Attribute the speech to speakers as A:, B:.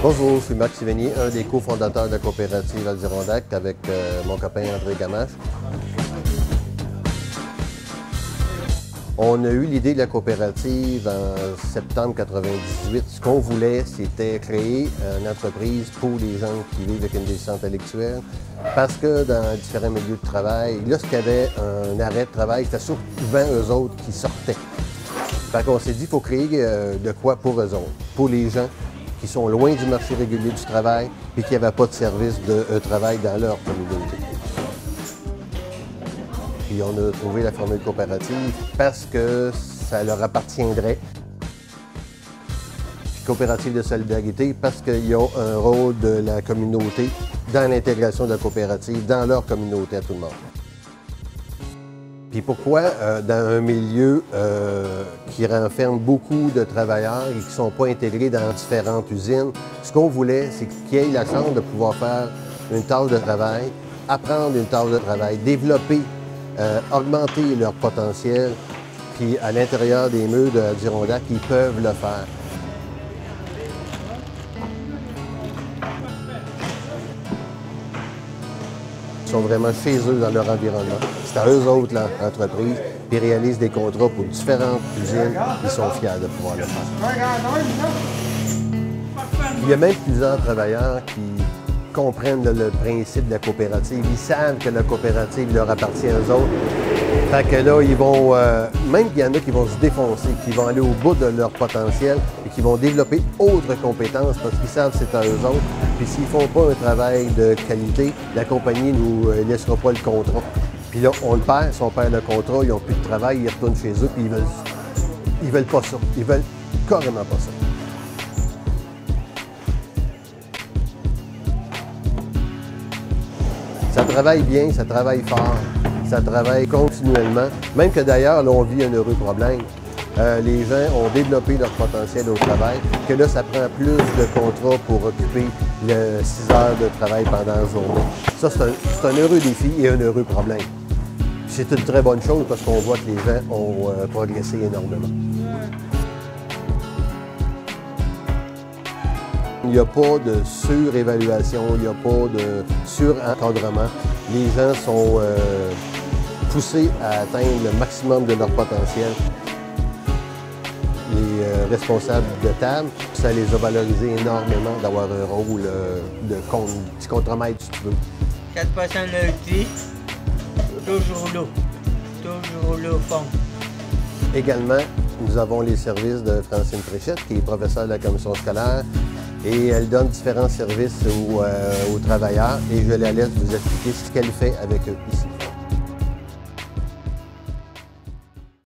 A: Bonjour, je suis Marc Sivigny, un des cofondateurs de la coopérative Adirondack avec mon copain André Gamache. On a eu l'idée de la coopérative en septembre 1998. Ce qu'on voulait, c'était créer une entreprise pour les gens qui vivent avec une déficience intellectuelle. Parce que dans différents milieux de travail, lorsqu'il y avait un arrêt de travail, c'était souvent eux autres qui sortaient. Fait qu'on s'est dit qu'il faut créer de quoi pour eux autres, pour les gens qui sont loin du marché régulier du travail et qui n'avaient pas de service de travail dans leur communauté. Puis on a trouvé la formule coopérative parce que ça leur appartiendrait. Puis coopérative de solidarité parce qu'ils ont un rôle de la communauté dans l'intégration de la coopérative dans leur communauté à tout le monde. Puis pourquoi dans un milieu qui renferme beaucoup de travailleurs et qui ne sont pas intégrés dans différentes usines, ce qu'on voulait, c'est qu'ils aient la chance de pouvoir faire une tâche de travail, apprendre une tâche de travail, développer, augmenter leur potentiel, puis à l'intérieur des murs de Adirondack, ils peuvent le faire. Ils sont vraiment chez eux dans leur environnement. C'est à eux autres, l'entreprise, puis ils réalisent des contrats pour différentes usines. Ils sont fiers de pouvoir le faire. Il y a même plusieurs travailleurs qui comprennent le principe de la coopérative. Ils savent que la coopérative leur appartient aux autres. Fait que là, ils vont, même qu'il y en a qui vont se défoncer, qui vont aller au bout de leur potentiel et qui vont développer autres compétences parce qu'ils savent que c'est à eux autres. Puis s'ils ne font pas un travail de qualité, la compagnie ne nous laissera pas le contrat. Puis là, on le perd. Si on perd le contrat, ils n'ont plus de travail, ils retournent chez eux, puis ils veulent pas ça. Ils veulent carrément pas ça. Ça travaille bien, ça travaille fort, ça travaille continuellement. Même que d'ailleurs, là, on vit un heureux problème. Les gens ont développé leur potentiel au travail, que là, ça prend plus de contrats pour occuper les 6 heures de travail pendant la journée. Ça, c'est un heureux défi et un heureux problème. C'est une très bonne chose parce qu'on voit que les gens ont progressé énormément. Il n'y a pas de surévaluation, il n'y a pas de surencadrement. Les gens sont poussés à atteindre le maximum de leur potentiel. Les responsables de table, ça les a valorisés énormément d'avoir un rôle de petit contremaître, si tu veux.
B: 4 personnalités, toujours là au fond.
A: Également, nous avons les services de Francine Fréchette, qui est professeure de la commission scolaire, et elle donne différents services aux travailleurs, et je la laisse vous expliquer ce qu'elle fait avec eux ici.